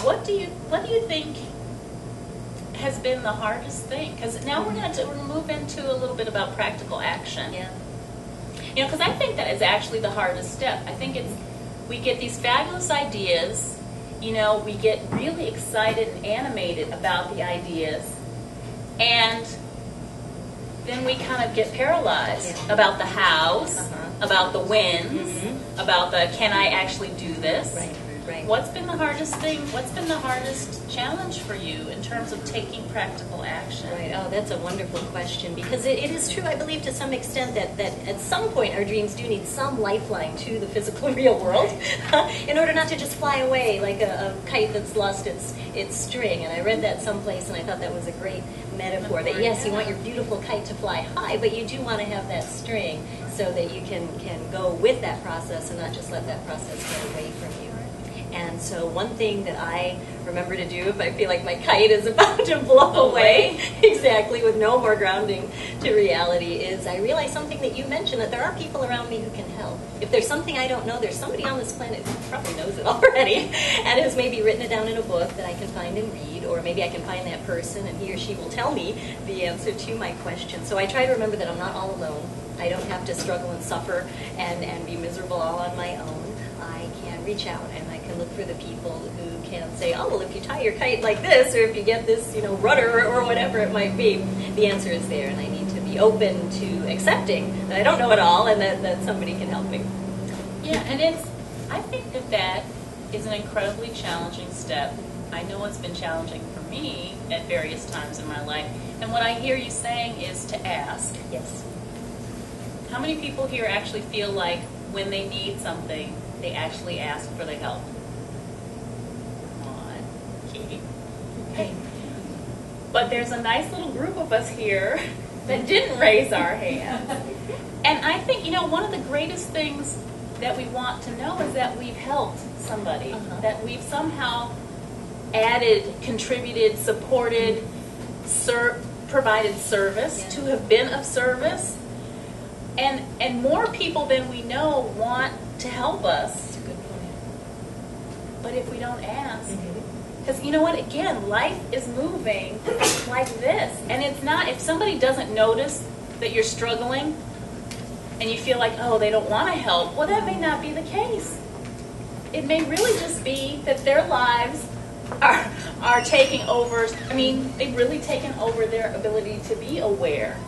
what do you think has been the hardest thing? Because now we're going to move into a little bit about practical action. Yeah. You know, because I think that is actually the hardest step. I think we get these fabulous ideas. You know, we get really excited and animated about the ideas, and then we kind of get paralyzed about the hows, about the whens, about the can I actually do this? Right. Right. What's been the hardest thing? What's been the hardest challenge for you in terms of taking practical action? Right. Oh, that's a wonderful question, because it is true, I believe, to some extent that at some point our dreams do need some lifeline to the physical real world in order not to just fly away like a kite that's lost its string. And I read that someplace, and I thought that was a great metaphor, that yes, you want your beautiful kite to fly high, but you do want to have that string so that you can go with that process and not just let that process get away from you. And so one thing that I remember to do if I feel like my kite is about to blow away, exactly, with no more grounding to reality, is I realize something that you mentioned, that there are people around me who can help. If there's something I don't know, there's somebody on this planet who probably knows it already and has maybe written it down in a book that I can find and read, or maybe I can find that person and he or she will tell me the answer to my question. So I try to remember that I'm not all alone. I don't have to struggle and suffer and be miserable all on my own. I can reach out and I can look for the people who can say, oh, well, if you tie your kite like this, or if you get this, rudder or whatever it might be, the answer is there, and I need to be open to accepting that I don't know it all and that somebody can help me. Yeah, and I think that is an incredibly challenging step. I know it's been challenging for me at various times in my life, and what I hear you saying is to ask. Yes. How many people here actually feel like when they need something, they actually ask for the help? Come on, Katie. Hey. But there's a nice little group of us here that didn't raise our hands. And I think, one of the greatest things that we want to know is that we've helped somebody, that we've somehow added, contributed, supported, provided service, to have been of service. And more people than we know want to help us. That's a good point. But if we don't ask, because you know what, again, life is moving like this. And it's not, if somebody doesn't notice that you're struggling and you feel like, oh, they don't want to help, well, that may not be the case. It may really just be that their lives are taking over, they've really taken over their ability to be aware.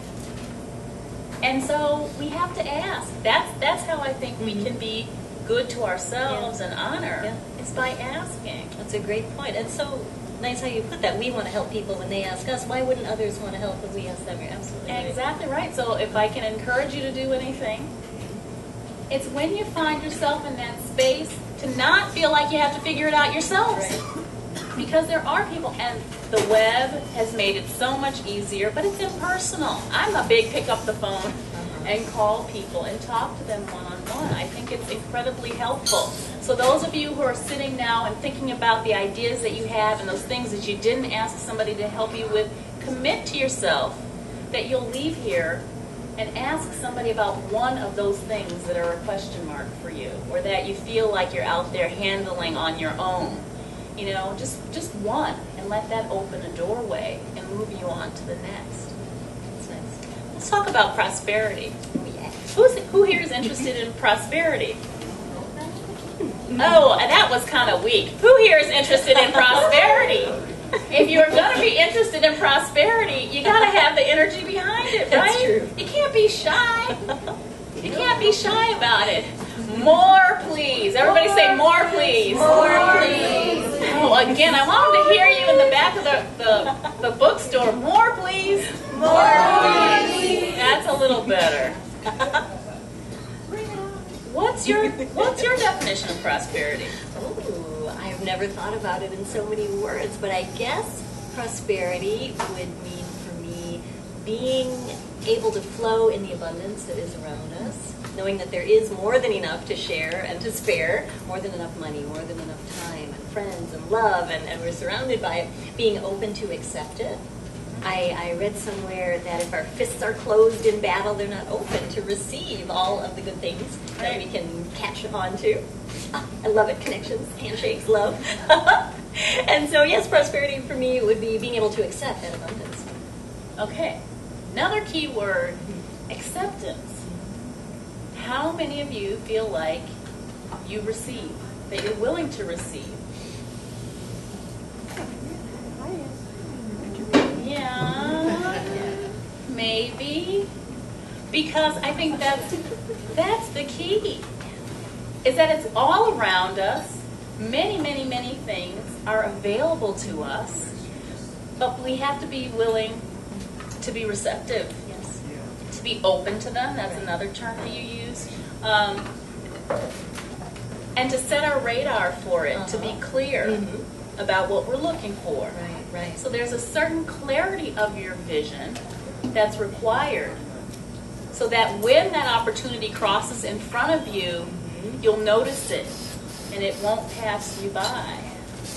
And so we have to ask. That's how I think we can be good to ourselves and honor, is by asking. That's a great point. And so nice how you put that. We want to help people when they ask us. Why wouldn't others want to help when we ask them? You're absolutely right. Exactly right. So if I can encourage you to do anything, it's when you find yourself in that space to not feel like you have to figure it out yourselves. Right. Because there are people, and the web has made it so much easier, but it's impersonal. I'm a big pick up the phone and call people and talk to them one-on-one. I think it's incredibly helpful. So those of you who are sitting now and thinking about the ideas that you have and those things that you didn't ask somebody to help you with, commit to yourself that you'll leave here and ask somebody about one of those things that are a question mark for you, or that you feel like you're out there handling on your own. Just one, and let that open a doorway and move you on to the next. That's nice. Let's talk about prosperity. Oh, yeah. Who here is interested in prosperity? Oh, and that was kind of weak. Who here is interested in prosperity? If you're going to be interested in prosperity, you got to have the energy behind it, right? That's true. You can't be shy. You can't be shy about it. More, please. Everybody say more, please. More, please. Oh, again, I want them to hear you in the back of the bookstore. More, please. More, please. That's a little better. What's your definition of prosperity? Oh, I've never thought about it in so many words, but I guess prosperity would mean for me being able to flow in the abundance that is around us, knowing that there is more than enough to share and to spare, more than enough money, more than enough time and friends and love, and we're surrounded by it, being open to accept it. I read somewhere that if our fists are closed in battle, they're not open to receive all of the good things that we can catch on to. I love it. Connections, handshakes, love. And so, yes, prosperity for me would be being able to accept that abundance. Okay. Another key word, acceptance. How many of you feel like you receive, that you're willing to receive? Yeah, maybe. Because I think that's the key, is that it's all around us. Many, many, many things are available to us, but we have to be willing to be receptive, Yes. to be open to them. That's another term that you use. And to set our radar for it, to be clear about what we're looking for. Right, right. So there's a certain clarity of your vision that's required, so that when that opportunity crosses in front of you, you'll notice it and it won't pass you by.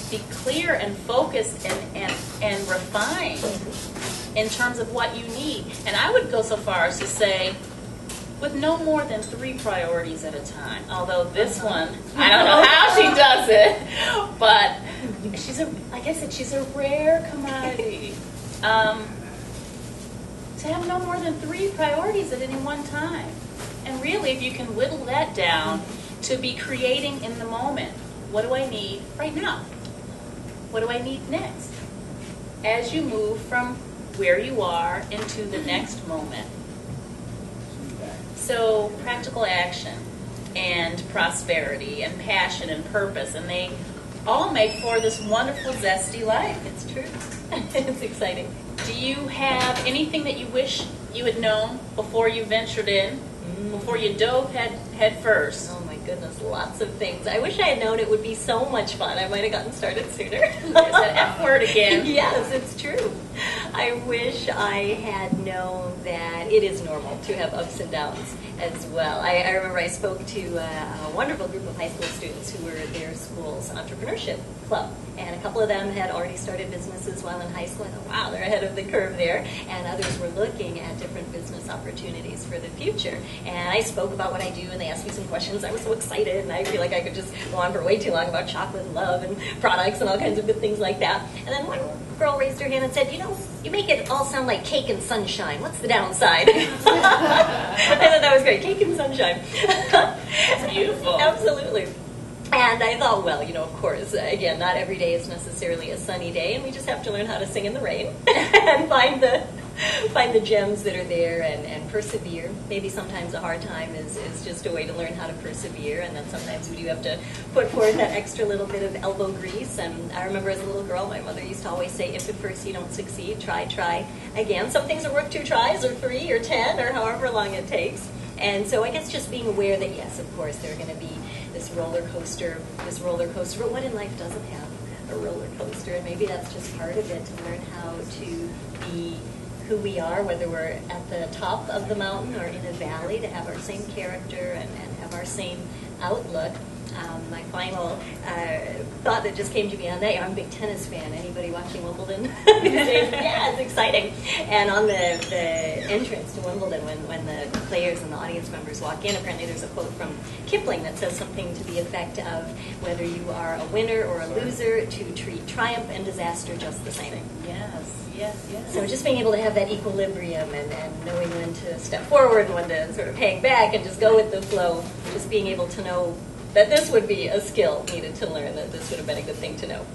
Be clear and focused and refined in terms of what you need. And I would go so far as to say, with no more than 3 priorities at a time. Although this one, I don't know how she does it, but like I said, she's a rare commodity. To have no more than 3 priorities at any one time. And really, if you can whittle that down to be creating in the moment. What do I need right now? What do I need next? As you move from where you are into the next moment. So practical action and prosperity and passion and purpose, and they all make for this wonderful, zesty life. It's true. It's exciting. Do you have anything that you wish you had known before you ventured in, before you dove head first? Oh my goodness, lots of things. I wish I had known it would be so much fun. I might have gotten started sooner. There's that F word again. Yes, it's true. I wish I had known that it is normal to have ups and downs as well. I remember I spoke to a wonderful group of high school students who were at their school's entrepreneurship club. And a couple of them had already started businesses while in high school. I thought, wow, they're ahead of the curve there. And others were looking at different business opportunities for the future. And I spoke about what I do, and they asked me some questions. I was so excited, and I feel like I could just go on for way too long about chocolate and love and products and all kinds of good things like that. And then one girl raised her hand and said, you make it all sound like cake and sunshine. What's the downside? I thought that was great. Cake and sunshine. It's beautiful. Absolutely. And I thought, well, of course, again, not every day is necessarily a sunny day, and we just have to learn how to sing in the rain and find the gems that are there and persevere. Maybe sometimes a hard time is just a way to learn how to persevere, and then sometimes we do have to put forth that extra little bit of elbow grease. And I remember as a little girl, my mother used to always say, if at first you don't succeed, try again. Some things are worth 2 tries or 3 or 10 or however long it takes. And so I guess just being aware that, yes, of course, there are going to be this roller coaster, but what in life doesn't have a roller coaster? And maybe that's just part of it, to learn how to be who we are, whether we're at the top of the mountain or in a valley, to have our same character and have our same outlook. My final thought that just came to me on that, I'm a big tennis fan. Anybody watching Wimbledon these days? Yeah, it's exciting. And on the entrance to Wimbledon, when the players and the audience members walk in, apparently there's a quote from Kipling that says something to the effect of, whether you are a winner or a loser, to treat triumph and disaster just the same. Yes. So just being able to have that equilibrium and knowing when to step forward and when to sort of hang back and just go with the flow, just being able to know that this would be a skill needed to learn, that this would have been a good thing to know.